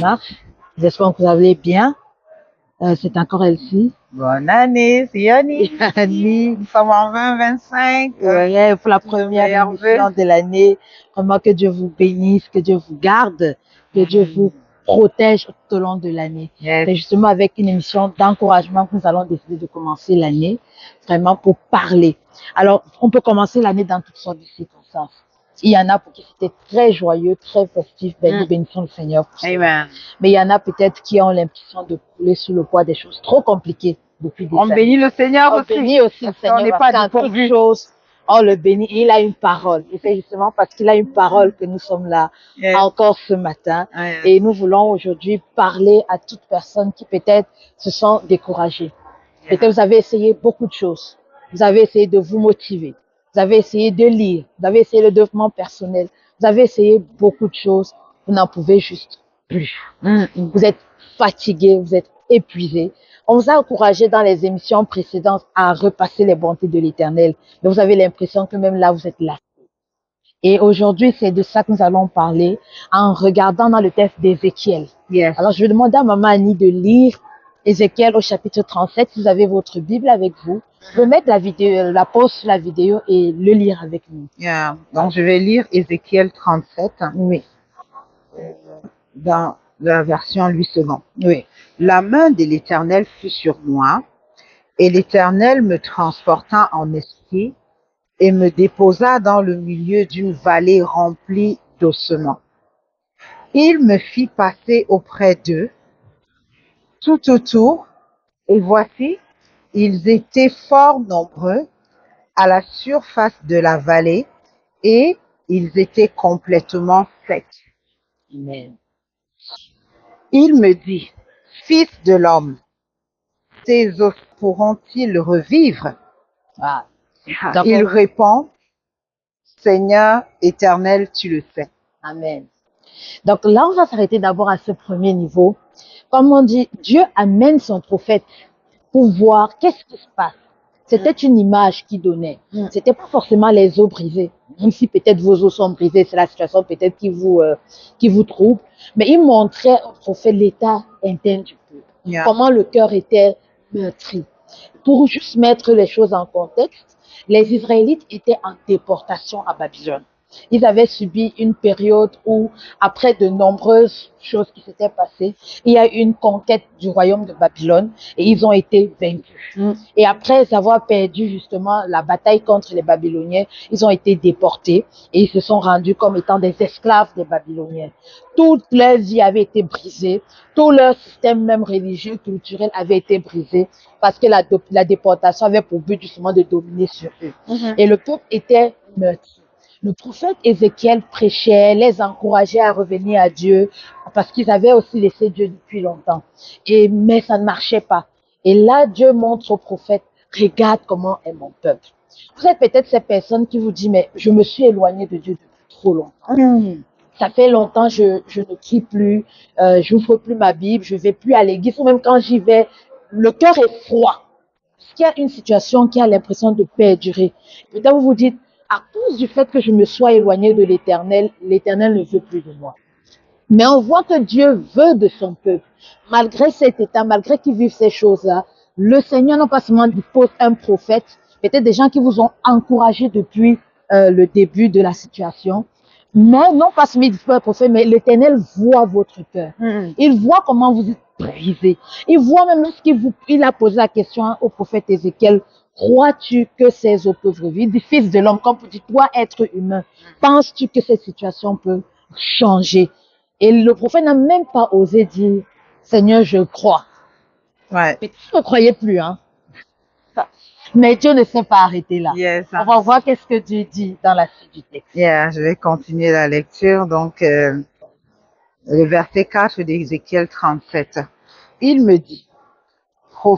Marche. J'espère que vous allez bien. C'est encore Elsie. Bonne année, c'est Yanni. Annie, Nous sommes en 2025. ouais, pour la première meilleurs émission vœux. de l'année. Vraiment que Dieu vous bénisse, que Dieu vous garde, que Dieu vous protège tout au long de l'année. Yes. C'est justement avec une émission d'encouragement que nous allons décider de commencer l'année, vraiment pour parler. Alors, on peut commencer l'année dans toutes sortes de circonstances. Il y en a pour qui c'était très joyeux, très festif. Ben, nous bénissons le Seigneur pour ça. Amen. Mais il y en a peut-être qui ont l'impression de couler sous le poids des choses trop compliquées depuis des On années. bénit le Seigneur On aussi. bénit aussi le Parce qu'on Seigneur n'est parce pas qu'en toute dépourvu. chose, on le bénit. Il a une parole. Et c'est justement parce qu'il a une parole que nous sommes là Yes. encore ce matin. Yes. Et nous voulons aujourd'hui parler à toute personne qui peut-être se sent découragée. Peut-être vous avez essayé beaucoup de choses. Vous avez essayé de vous motiver. Vous avez essayé de lire. Vous avez essayé le développement personnel. Vous avez essayé beaucoup de choses. Vous n'en pouvez juste plus. Vous êtes fatigué, vous êtes épuisé. On vous a encouragé dans les émissions précédentes à repasser les bontés de l'Éternel. Mais vous avez l'impression que même là, vous êtes là. Et aujourd'hui, c'est de ça que nous allons parler en regardant dans le texte d'Ézéchiel. Yes. Alors, je vais demander à Maman Annie de lire Ézéchiel au chapitre 37. Si vous avez votre Bible avec vous, vous pouvez mettre la vidéo, la pause sur la vidéo et le lire avec nous. Yeah. Donc, je vais lire Ézéchiel 37 Oui, dans la version 8 secondes. oui. La main de l'Éternel fut sur moi, et l'Éternel me transporta en esprit et me déposa dans le milieu d'une vallée remplie d'ossements. Il me fit passer auprès d'eux, tout autour, et voici, ils étaient fort nombreux à la surface de la vallée, et ils étaient complètement secs. Amen. Il me dit, Fils de l'homme, ces os pourront-ils revivre? Ah. Il répond, Seigneur éternel, tu le sais. Amen. Donc là, on va s'arrêter d'abord à ce premier niveau. Comme on dit, Dieu amène son prophète pour voir qu'est-ce qui se passe. C'était une image qu'il donnait. C'était pas forcément les os brisés. Même si peut-être vos os sont brisés, c'est la situation peut-être qui vous trouble. Mais il montrait au prophète l'état interne du peuple. Yeah. Comment le cœur était meurtri. Pour juste mettre les choses en contexte, les Israélites étaient en déportation à Babylone. Ils avaient subi une période où, après de nombreuses choses qui s'étaient passées, il y a eu une conquête du royaume de Babylone et ils ont été vaincus. Et après avoir perdu justement la bataille contre les Babyloniens, ils ont été déportés et ils se sont rendus comme étant des esclaves des Babyloniens. Toute leur vie avait été brisée, tout leur système même religieux, culturel avait été brisé parce que la déportation avait pour but justement de dominer sur eux. Et le peuple était meurtri. Le prophète Ézéchiel prêchait, les encourageait à revenir à Dieu parce qu'ils avaient aussi laissé Dieu depuis longtemps. Mais ça ne marchait pas. Et là, Dieu montre au prophète, regarde comment est mon peuple. Vous êtes peut-être ces personnes qui vous disent, mais je me suis éloigné de Dieu depuis trop longtemps. Ça fait longtemps, je ne prie plus, je n'ouvre plus ma Bible, je ne vais plus à l'église, ou même quand j'y vais, le cœur est froid. Parce qu'il y a une situation qui a l'impression de perdurer. Peut-être vous vous dites, à cause du fait que je me sois éloigné de l'Éternel, l'Éternel ne veut plus de moi. Mais on voit que Dieu veut de son peuple. Malgré cet état, malgré qu'ils vivent ces choses-là, le Seigneur non pas seulement dispose un prophète, peut-être des gens qui vous ont encouragé depuis le début de la situation, mais non pas seulement dispose un prophète, mais l'Éternel voit votre cœur. Il voit comment vous êtes brisé. Il voit même lorsqu'il a posé la question au prophète Ézéchiel, crois-tu que ces eaux peuvent revivre? Du fils de l'homme, comme pour dire, toi, être humain, penses-tu que cette situation peut changer? Et le prophète n'a même pas osé dire, Seigneur, je crois. Ouais. Mais tu ne croyais plus, hein? Mais Dieu ne s'est pas arrêté là. Yes. On va voir qu'est-ce que Dieu dit dans la suite du texte. Yeah, je vais continuer la lecture. Donc, le verset 4 d'Ézéchiel 37. Il me dit,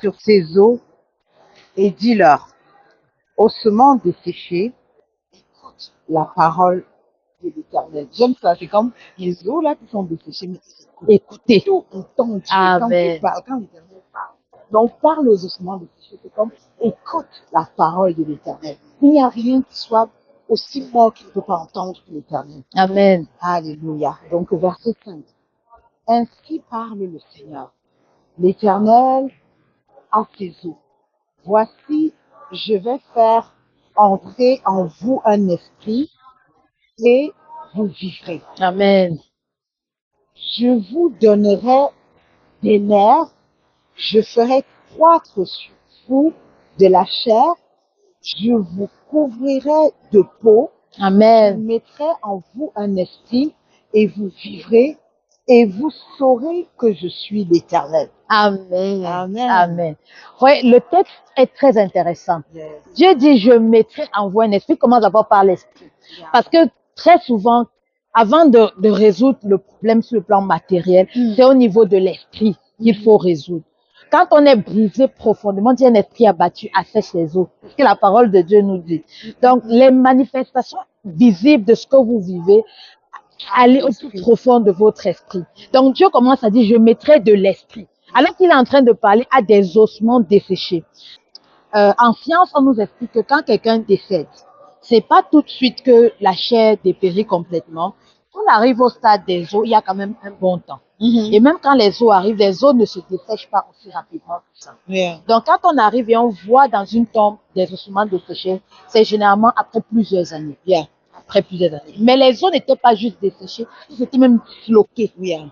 sur ces eaux et dis-leur, ossements desséchés, écoute la parole de l'Éternel. J'aime ça, c'est comme les eaux là qui sont desséchées, mais Écoutez. tout entend Dieu quand Amen. il parle, quand l'Éternel parle. Donc, parle aux ossements desséchés, c'est comme écoute la parole de l'Éternel. Il n'y a rien qui soit aussi mort qu'il ne peut pas entendre l'Éternel. Amen. Alléluia. Donc, verset 5. Ainsi parle le Seigneur. L'Éternel a ses eaux. Voici, je vais faire entrer en vous un esprit et vous vivrez. Amen. Je vous donnerai des nerfs, je ferai croître sur vous de la chair, je vous couvrirai de peau, je Amen. mettrai en vous un esprit et vous vivrez et vous saurez que je suis l'Éternel. Amen. Amen. Amen. Ouais, le texte est très intéressant. Yes. Dieu dit, je mettrai en vous un esprit, commence d'abord par l'esprit. Parce que très souvent, avant de résoudre le problème sur le plan matériel, c'est au niveau de l'esprit qu'il faut résoudre. Quand on est brisé profondément, Dieu un esprit abattu assèche les eaux. C'est ce que la parole de Dieu nous dit. Donc, les manifestations visibles de ce que vous vivez, allez au plus profond de votre esprit. Donc, Dieu commence à dire, je mettrai de l'esprit. Alors qu'il est en train de parler à des ossements desséchés. En science, on nous explique que quand quelqu'un décède, c'est pas tout de suite que la chair dépérit complètement. On arrive au stade des os, il y a quand même un bon temps. Et même quand les os arrivent, les os ne se dessèchent pas aussi rapidement que ça. Yeah. Donc, quand on arrive et on voit dans une tombe des ossements desséchés, c'est généralement après plusieurs années. Yeah. Après plusieurs années. Mais les os n'étaient pas juste desséchés, ils étaient même disloqués. Yeah.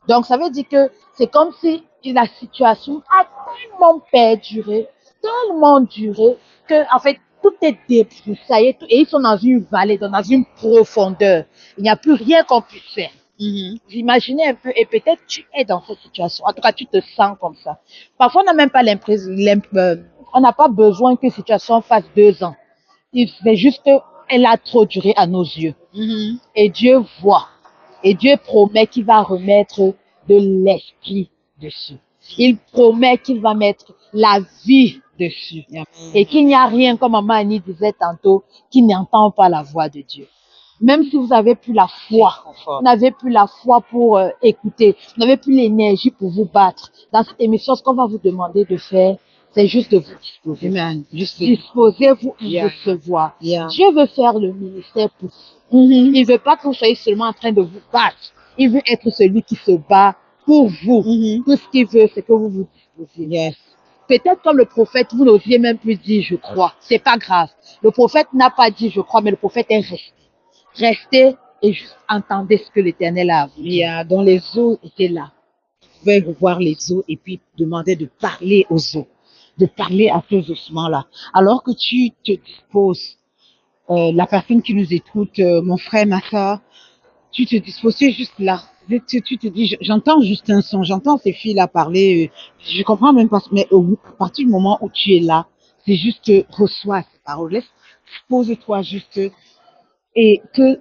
Donc, ça veut dire que c'est comme si la situation a tellement perduré, tellement duré, que, en fait, tout est débroussaillé et ils sont dans une vallée, dans une profondeur. Il n'y a plus rien qu'on puisse faire. Vous imaginez un peu, et peut-être tu es dans cette situation. En tout cas, tu te sens comme ça. Parfois, on n'a même pas l'impression, on n'a pas besoin que la situation fasse 2 ans. C'est juste qu'elle a trop duré à nos yeux. Et Dieu voit. Et Dieu promet qu'il va remettre de l'esprit dessus. Il promet qu'il va mettre la vie dessus. Et qu'il n'y a rien, comme Maman Annie disait tantôt, qui n'entend pas la voix de Dieu. Même si vous n'avez plus la foi, vous n'avez plus la foi pour écouter, vous n'avez plus l'énergie pour vous battre. Dans cette émission, ce qu'on va vous demander de faire, c'est juste de vous disposer. Amen. Juste Disposez-vous à Yeah. recevoir. Yeah. Dieu veut faire le ministère pour vous. Il ne veut pas que vous soyez seulement en train de vous battre. Il veut être celui qui se bat pour vous. Tout ce qu'il veut, c'est que vous vous disposiez. Yes. Peut-être comme le prophète, vous n'osiez même plus dire je crois. C'est pas grave. Le prophète n'a pas dit je crois, mais le prophète est resté. Restez et juste entendez ce que l'Éternel a à vous dire. Yeah. Dont les eaux étaient là. Vous pouvez revoir les eaux et puis demander de parler aux eaux, de parler à ces ossements-là. Alors que tu te disposes, la personne qui nous écoute, mon frère, ma soeur, tu te disposes, tu es juste là. Tu te dis, j'entends juste un son, j'entends ces filles-là parler, je comprends même pas, mais à partir du moment où tu es là, c'est juste reçois ces paroles, laisse, pose-toi juste et que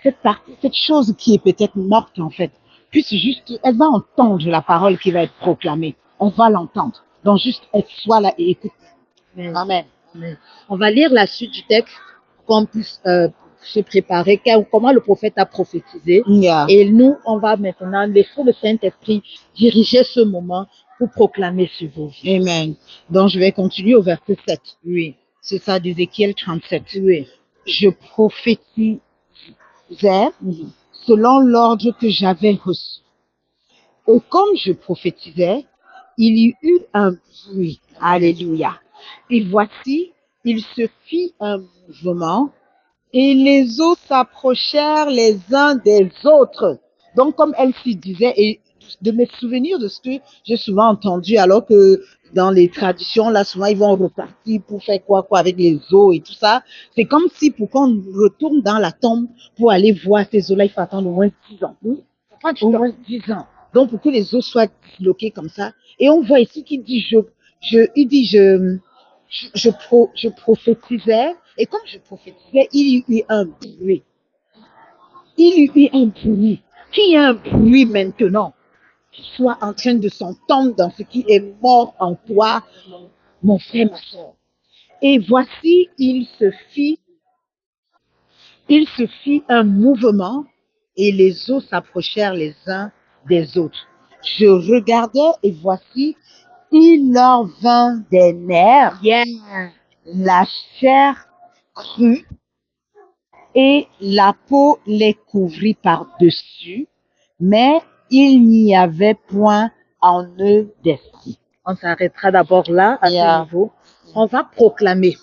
cette partie, cette chose qui est peut-être morte en fait, puisse juste, elle va entendre la parole qui va être proclamée, elle va l'entendre. Donc juste, sois là et écoute. Amen. Amen. On va lire la suite du texte pour qu'on puisse se préparer, comment le prophète a prophétisé. Yeah. Et nous, on va maintenant laisser le Saint-Esprit diriger ce moment pour proclamer sur vos vies. Amen. Donc je vais continuer au verset 7. Oui. C'est ça d'Ézéchiel 37. Oui. Je prophétisais selon l'ordre que j'avais reçu. Et comme je prophétisais, il y eut un bruit. Alléluia. Et voici, il se fit un mouvement et les eaux s'approchèrent les uns des autres. Donc, comme elle s'y disait, et de mes souvenirs de ce que j'ai souvent entendu, alors que dans les traditions, là, souvent, ils vont repartir pour faire quoi avec les eaux et tout ça. C'est comme si, pour qu'on retourne dans la tombe pour aller voir ces eaux-là, il faut attendre au moins 10 ans. Au moins 10 ans. Donc, pour que les eaux soient disloquées comme ça. Et on voit ici qu'il dit, je prophétisais, et comme je prophétisais, il y eut un bruit. Il y eut un bruit. Qu'il y ait un bruit maintenant, qui soit en train de s'entendre dans ce qui est mort en toi, mon frère, ma soeur. Et voici, il se fit un mouvement, et les eaux s'approchèrent les uns des autres. Je regardais, et voici, il leur vint des nerfs, Yeah. la chair crue, et la peau les couvrit par-dessus, mais il n'y avait point en eux d'esprit. On s'arrêtera d'abord là, à Yeah. ce niveau. On va proclamer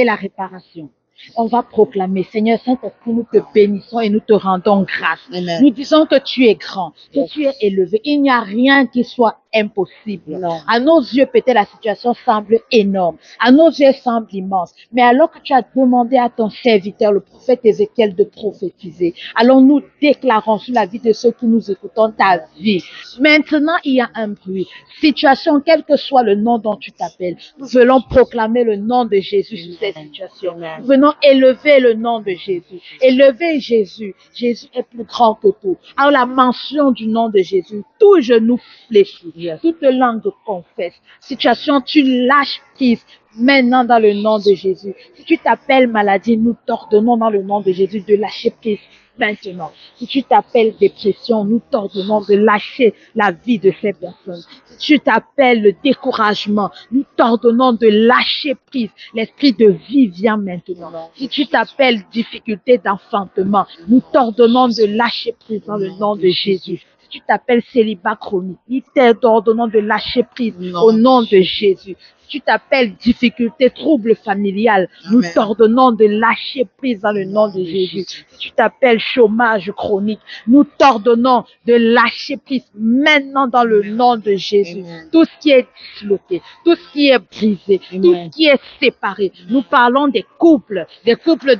la réparation. On va proclamer, Seigneur Saint-Esprit, nous te bénissons et nous te rendons grâce. Amen. Nous disons que tu es grand, que tu es élevé. Il n'y a rien qui soit impossible. Non. À nos yeux, peut-être la situation semble énorme. À nos yeux, elle semble immense. Mais alors que tu as demandé à ton serviteur, le prophète Ézéchiel, de prophétiser, alors nous déclarons sur la vie de ceux qui nous écoutons ta vie. Maintenant, il y a un bruit. Situation, quel que soit le nom dont tu t'appelles, nous venons proclamer le nom de Jésus sur cette situation. Nous venons élever le nom de Jésus. Élever Jésus. Jésus est plus grand que tout. Alors la mention du nom de Jésus, tout genou fléchit, toute langue confesse. Situation, tu lâches prise maintenant dans le nom de Jésus. Si tu t'appelles maladie, nous t'ordonnons dans le nom de Jésus de lâcher prise maintenant. Si tu t'appelles dépression, nous t'ordonnons de lâcher la vie de ces personnes. Si tu t'appelles le découragement, nous t'ordonnons de lâcher prise. L'esprit de vie vient maintenant. Si tu t'appelles difficulté d'enfantement, nous t'ordonnons de lâcher prise dans le nom de Jésus. Si tu t'appelles célibat chronique, nous t'ordonnons de lâcher prise au nom de Jésus. Si tu t'appelles difficulté, trouble familial, nous t'ordonnons de lâcher prise dans le nom de Jésus. Si tu t'appelles chômage chronique, nous t'ordonnons de lâcher prise maintenant dans le nom de Jésus. Tout ce qui est disloqué, tout ce qui est brisé, tout ce qui est séparé. Nous parlons des couples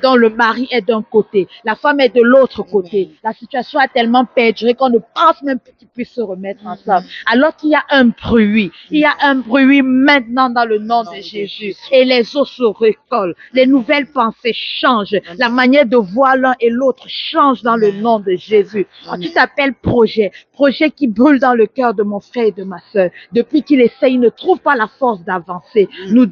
dont le mari est d'un côté, la femme est de l'autre côté. La situation a tellement perduré qu'on ne pense même plus qu'ils puissent se remettre ensemble. Alors qu'il y a un bruit, il y a un bruit maintenant dans le nom de Jésus. Et les os se recollent, les nouvelles pensées changent, la manière de voir l'un et l'autre change dans le nom de Jésus. Tu t'appelles projet qui brûle dans le cœur de mon frère et de ma sœur. Depuis qu'il essaye, il ne trouve pas la force d'avancer. Nous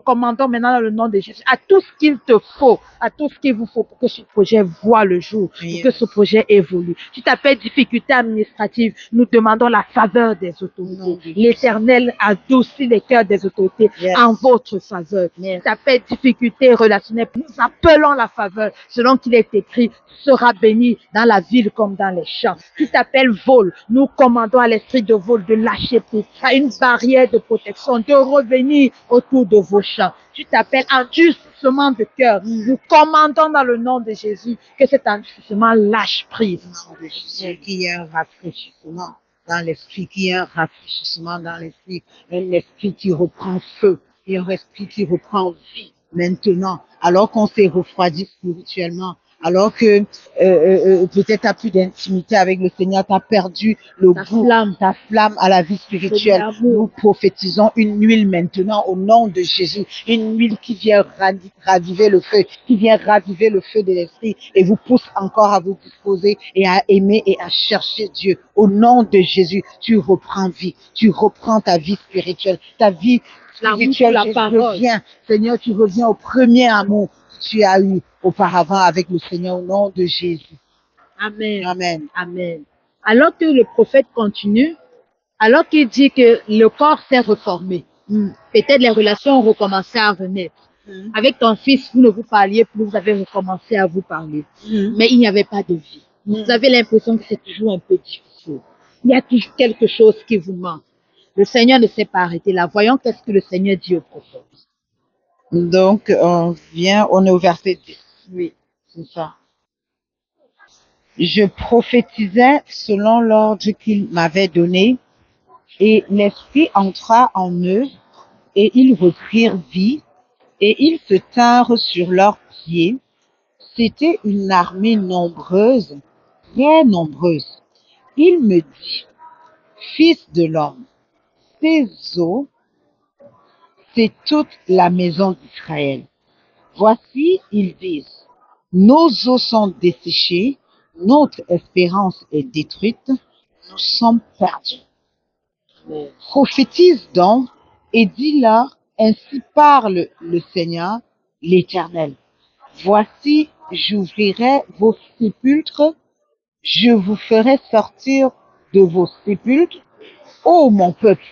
commandons maintenant dans le nom de Jésus à tout ce qu'il te faut, à tout ce qu'il vous faut pour que ce projet voie le jour, pour que ce projet évolue. Tu t'appelles difficulté administrative, nous demandons la faveur des autorités. L'Éternel adoucit les cœurs des autorités en votre faveur. Tu t'appelles difficulté relationnelle, nous appelons la faveur, selon qu'il est écrit, sera béni dans la ville comme dans les champs. Tu t'appelles vol, nous commandons à l'esprit de vol de lâcher prise, à une barrière de protection, de revenir autour de vos champs. Tu t'appelles endurcissement de cœur, nous commandons dans le nom de Jésus que cet endurcissement lâche prise. Qu'il y ait un rafraîchissement dans l'esprit, qu'il y ait un rafraîchissement dans l'esprit, un esprit qui reprend feu et un esprit qui reprend vie maintenant, alors qu'on s'est refroidi spirituellement, alors que peut-être t'as plus d'intimité avec le Seigneur, t'as perdu le goût, ta flamme à la vie spirituelle. Nous prophétisons une huile maintenant au nom de Jésus, une huile qui vient raviver le feu, qui vient raviver le feu de l'esprit et vous pousse encore à vous disposer et à aimer et à chercher Dieu. Au nom de Jésus, tu reprends vie, tu reprends ta vie spirituelle, ta vie spirituelle, reviens. Seigneur, tu reviens au premier amour que tu as eu auparavant avec le Seigneur au nom de Jésus. Amen. Amen. Amen. Alors que le prophète continue, alors qu'il dit que le corps s'est reformé, peut-être les relations ont recommencé à renaître. Avec ton fils, vous ne vous parliez plus, vous avez recommencé à vous parler. Mais il n'y avait pas de vie. Vous avez l'impression que c'est toujours un peu difficile. Il y a toujours quelque chose qui vous manque. Le Seigneur ne s'est pas arrêté là. Voyons qu'est-ce que le Seigneur dit au prophète. Donc, on est au verset 10. Oui. C'est ça. Je prophétisais selon l'ordre qu'il m'avait donné, et l'Esprit entra en eux, et ils reprirent vie, et ils se tinrent sur leurs pieds. C'était une armée nombreuse, très nombreuse. Il me dit, Fils de l'homme, ces eaux, c'est toute la maison d'Israël. Voici, ils disent, nos eaux sont desséchées, notre espérance est détruite, nous sommes perdus. Prophétise donc et dis-leur, ainsi parle le Seigneur, l'Éternel. Voici, j'ouvrirai vos sépulcres, je vous ferai sortir de vos sépulcres, ô mon peuple,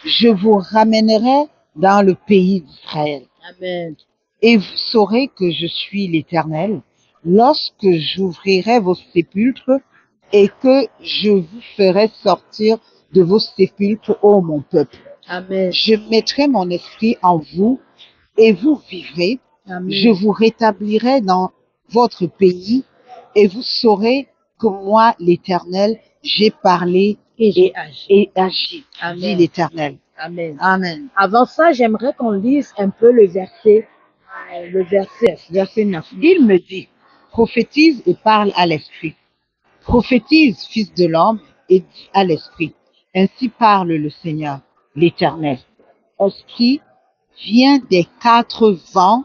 je vous ramènerai dans le pays d'Israël. Amen. Et vous saurez que je suis l'Éternel lorsque j'ouvrirai vos sépulcres et que je vous ferai sortir de vos sépulcres, ô mon peuple. Amen. Je mettrai mon esprit en vous et vous vivrez. Amen. Je vous rétablirai dans votre pays et vous saurez que moi, l'Éternel, j'ai parlé Et j'ai agi. et agi, dit Amen. l'Éternel. Amen. Amen. Avant ça, j'aimerais qu'on lise un peu le verset 9. Il me dit, prophétise et parle à l'esprit. Prophétise, fils de l'homme, et dis à l'esprit. Ainsi parle le Seigneur, l'Éternel. Esprit, viens des quatre vents,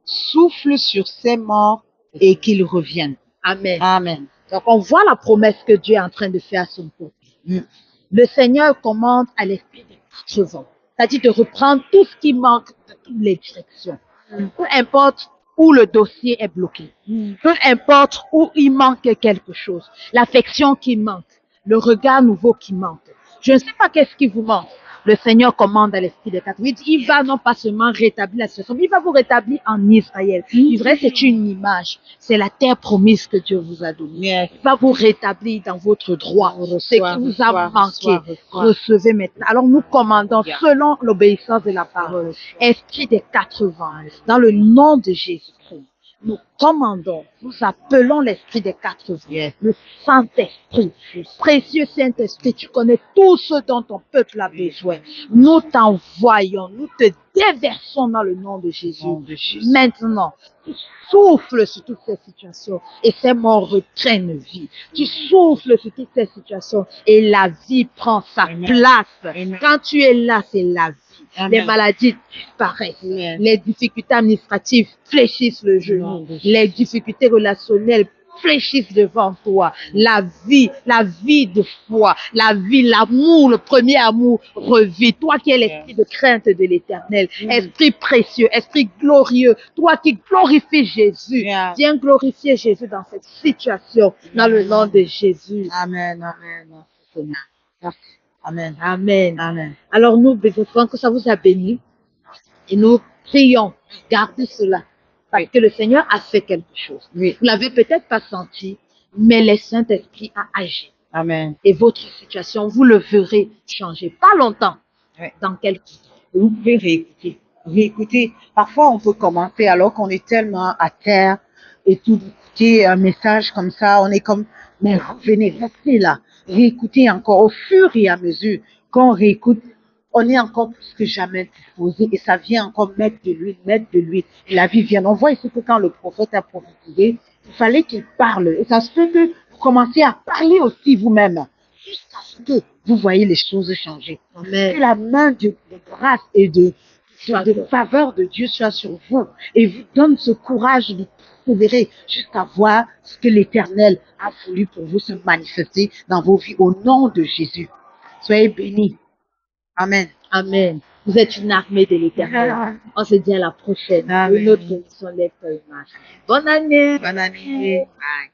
souffle sur ces morts et qu'ils reviennent. Amen. Amen. Donc, on voit la promesse que Dieu est en train de faire à son peuple. Mm. Le Seigneur commande à l'esprit des quatre vents, c'est-à-dire de reprendre tout ce qui manque de toutes les directions. Peu importe où le dossier est bloqué, peu importe où il manque quelque chose, l'affection qui manque, le regard nouveau qui manque. Je ne sais pas qu'est-ce qui vous manque. Le Seigneur commande à l'esprit des quatre. Il va non pas seulement rétablir la situation, mais il va vous rétablir en Israël. Israël, c'est une image. C'est la terre promise que Dieu vous a donnée. Il va vous rétablir dans votre droit. Ce qui vous a manqué, recevez maintenant. Alors nous commandons selon l'obéissance de la parole. Esprit des quatre vents, dans le nom de Jésus-Christ. Nous commandons, nous appelons l'esprit des quatre vents, le Saint-Esprit, précieux Saint-Esprit, tu connais tout ce dont ton peuple a besoin. Nous t'envoyons, nous te déversons dans le nom de Jésus. Maintenant, tu souffles sur toutes ces situations et ces morts reprennent vie. Tu souffles sur toutes ces situations et la vie prend sa place. Quand tu es là, c'est la vie. Amen. Les maladies disparaissent. Amen. Les difficultés administratives fléchissent le genou. Les difficultés relationnelles fléchissent devant toi. La vie de foi, la vie, l'amour, le premier amour revit. Toi qui es l'esprit de crainte de l'Éternel, esprit précieux, esprit glorieux, toi qui glorifies Jésus, viens glorifier Jésus dans cette situation, dans le nom de Jésus. Amen. Amen. Merci. Amen. Amen. Amen. Alors nous, espérons que ça vous a béni et nous prions, gardez cela. Parce que le Seigneur a fait quelque chose. Oui. Vous l'avez peut-être pas senti, mais le Saint-Esprit a agi. Amen. Et votre situation, vous le verrez changer. Pas longtemps. Oui. Dans quelques Vous pouvez réécouter. Réécouter. Parfois, on peut commencer alors qu'on est tellement à terre et tout écouter un message comme ça, on est comme, mais revenez, restez là. Réécoutez encore au fur et à mesure qu'on réécoute. On est encore plus que jamais disposé et ça vient encore mettre de l'huile. Et la vie vient. On voit ici que quand le prophète a prophétisé, il fallait qu'il parle. Et ça se fait que vous commencez à parler aussi vous-même jusqu'à ce que vous voyez les choses changer. Amen. Que la main de grâce et de faveur de Dieu soit sur vous et vous donne ce courage de persévérer jusqu'à voir ce que l'Éternel a voulu pour vous se manifester dans vos vies au nom de Jésus. Soyez bénis. Amen. Amen. Vous êtes une armée de l'Éternel. On se dit à la prochaine. Amen. Une autre émission Lève ton image. Bonne année. Bonne année. Bye.